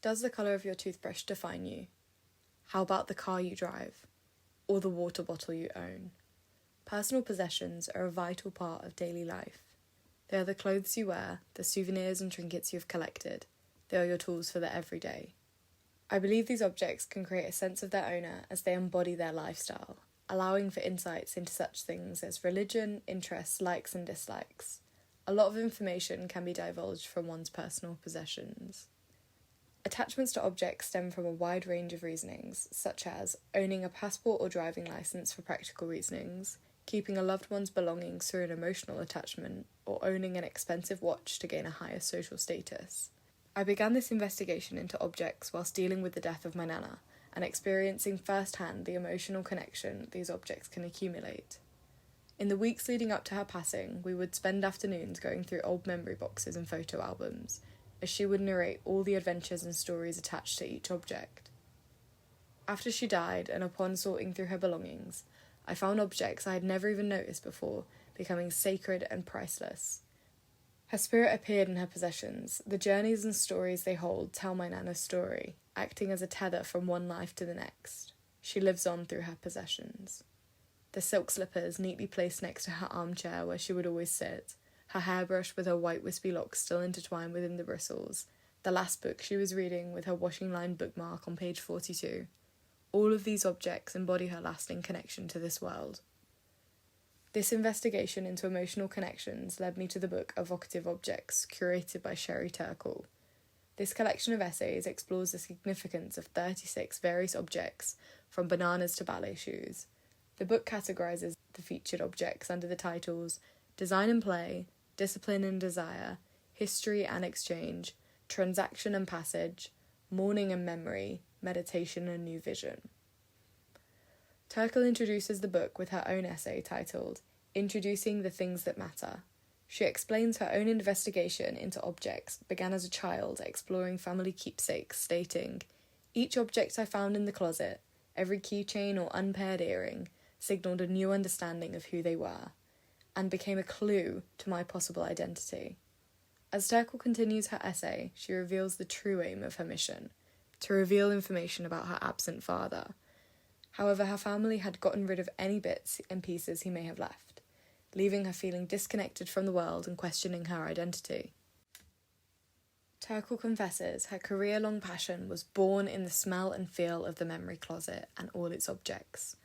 Does the colour of your toothbrush define you? How about the car you drive? Or the water bottle you own? Personal possessions are a vital part of daily life. They are the clothes you wear, the souvenirs and trinkets you've collected. They are your tools for the everyday. I believe these objects can create a sense of their owner as they embody their lifestyle, allowing for insights into such things as religion, interests, likes and dislikes. A lot of information can be divulged from one's personal possessions. Attachments to objects stem from a wide range of reasonings, such as owning a passport or driving licence for practical reasonings, keeping a loved one's belongings through an emotional attachment, or owning an expensive watch to gain a higher social status. I began this investigation into objects whilst dealing with the death of my nana, and experiencing firsthand the emotional connection these objects can accumulate. In the weeks leading up to her passing, we would spend afternoons going through old memory boxes and photo albums, as she would narrate all the adventures and stories attached to each object. After she died, and upon sorting through her belongings, I found objects I had never even noticed before becoming sacred and priceless. Her spirit appeared in her possessions. The journeys and stories they hold tell my nana's story, acting as a tether from one life to the next. She lives on through her possessions. The silk slippers neatly placed next to her armchair where she would always sit, her hairbrush with her white wispy locks still intertwined within the bristles, the last book she was reading with her washing-line bookmark on page 42. All of these objects embody her lasting connection to this world. This investigation into emotional connections led me to the book Evocative Objects, curated by Sherry Turkle. This collection of essays explores the significance of 36 various objects, from bananas to ballet shoes. The book categorises the featured objects under the titles Design and Play, Discipline and Desire, History and Exchange, Transaction and Passage, Mourning and Memory, Meditation and New Vision. Turkle introduces the book with her own essay titled Introducing the Things That Matter. She explains her own investigation into objects began as a child exploring family keepsakes, stating, "Each object I found in the closet, every keychain or unpaired earring, signalled a new understanding of who they were, and became a clue to my possible identity." As Turkle continues her essay, she reveals the true aim of her mission, to reveal information about her absent father. However, her family had gotten rid of any bits and pieces he may have left, leaving her feeling disconnected from the world and questioning her identity. Turkle confesses her career-long passion was born in the smell and feel of the memory closet and all its objects.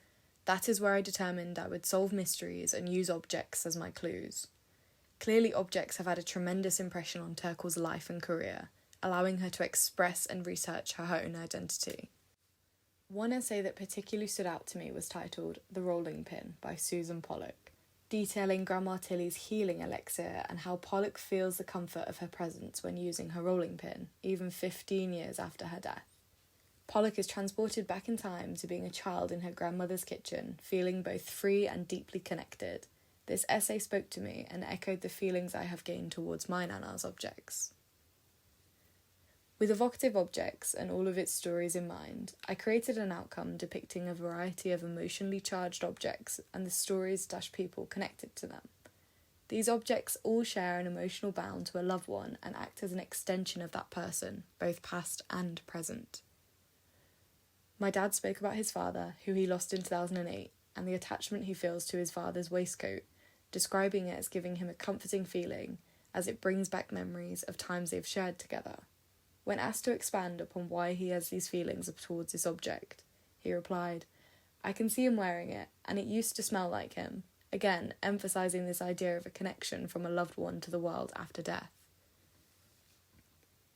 That is where I determined I would solve mysteries and use objects as my clues. Clearly, objects have had a tremendous impression on Turkle's life and career, allowing her to express and research her own identity. One essay that particularly stood out to me was titled The Rolling Pin by Susan Pollock, detailing Grandma Tilly's healing elixir and how Pollock feels the comfort of her presence when using her rolling pin, even 15 years after her death. Pollock is transported back in time to being a child in her grandmother's kitchen, feeling both free and deeply connected. This essay spoke to me and echoed the feelings I have gained towards my nana's objects. With evocative objects and all of its stories in mind, I created an outcome depicting a variety of emotionally charged objects and the stories/people connected to them. These objects all share an emotional bound to a loved one and act as an extension of that person, both past and present. My dad spoke about his father, who he lost in 2008, and the attachment he feels to his father's waistcoat, describing it as giving him a comforting feeling as it brings back memories of times they've shared together. When asked to expand upon why he has these feelings towards this object, he replied, "I can see him wearing it, and it used to smell like him," again emphasising this idea of a connection from a loved one to the world after death.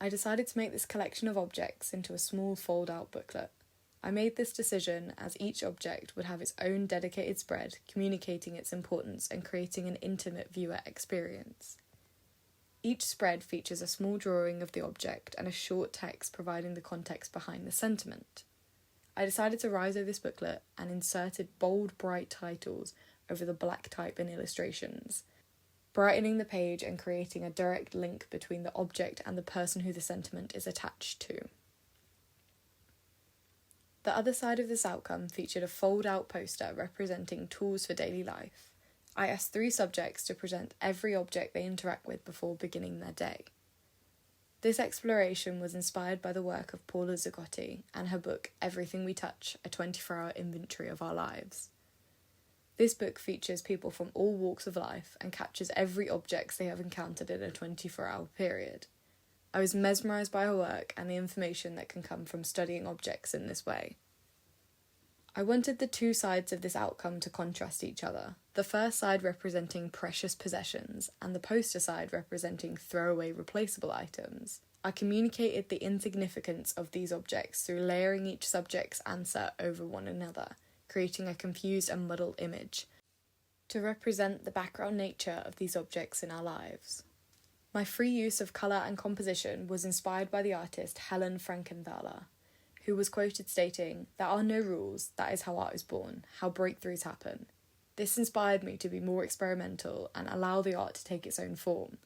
I decided to make this collection of objects into a small fold-out booklet. I made this decision as each object would have its own dedicated spread, communicating its importance and creating an intimate viewer experience. Each spread features a small drawing of the object and a short text providing the context behind the sentiment. I decided to riso this booklet and inserted bold, bright titles over the black type and illustrations, brightening the page and creating a direct link between the object and the person who the sentiment is attached to. The other side of this outcome featured a fold-out poster representing tools for daily life. I asked 3 subjects to present every object they interact with before beginning their day. This exploration was inspired by the work of Paula Zagotti and her book Everything We Touch, a 24-hour inventory of our lives. This book features people from all walks of life and captures every object they have encountered in a 24-hour period. I was mesmerised by her work and the information that can come from studying objects in this way. I wanted the two sides of this outcome to contrast each other, the first side representing precious possessions and the poster side representing throwaway replaceable items. I communicated the insignificance of these objects through layering each subject's answer over one another, creating a confused and muddled image to represent the background nature of these objects in our lives. My free use of colour and composition was inspired by the artist Helen Frankenthaler, who was quoted stating, "There are no rules, that is how art is born, how breakthroughs happen." This inspired me to be more experimental and allow the art to take its own form.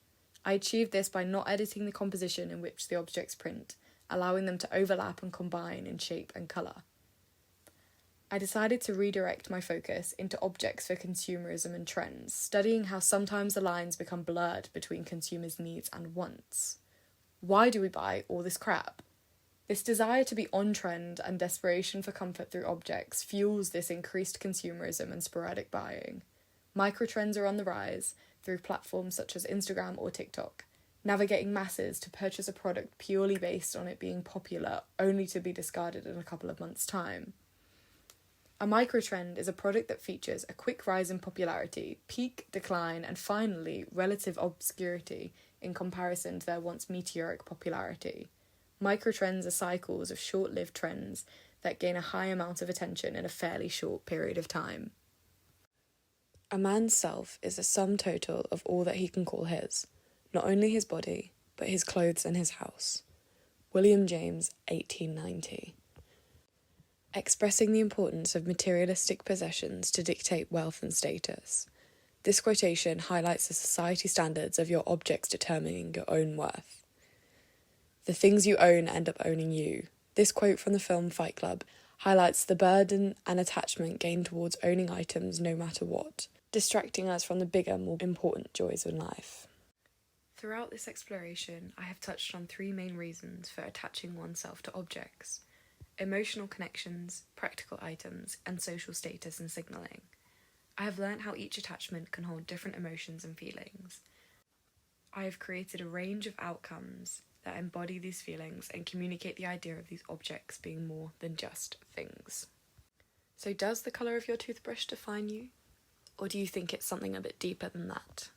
I achieved this by not editing the composition in which the objects print, allowing them to overlap and combine in shape and colour. I decided to redirect my focus into objects for consumerism and trends, studying how sometimes the lines become blurred between consumers' needs and wants. Why do we buy all this crap? This desire to be on trend and desperation for comfort through objects fuels this increased consumerism and sporadic buying. Microtrends are on the rise through platforms such as Instagram or TikTok, navigating masses to purchase a product purely based on it being popular, only to be discarded in a couple of months' time. A microtrend is a product that features a quick rise in popularity, peak, decline, and finally, relative obscurity in comparison to their once meteoric popularity. Microtrends are cycles of short-lived trends that gain a high amount of attention in a fairly short period of time. A man's self is the sum total of all that he can call his, not only his body, but his clothes and his house. William James, 1890. Expressing the importance of materialistic possessions to dictate wealth and status. This quotation highlights the society standards of your objects determining your own worth. The things you own end up owning you. This quote from the film Fight Club highlights the burden and attachment gained towards owning items no matter what, distracting us from the bigger, more important joys in life. Throughout this exploration, I have touched on three main reasons for attaching oneself to objects: emotional connections, practical items, and social status and signalling. I have learnt how each attachment can hold different emotions and feelings. I have created a range of outcomes that embody these feelings and communicate the idea of these objects being more than just things. So does the colour of your toothbrush define you? Or do you think it's something a bit deeper than that?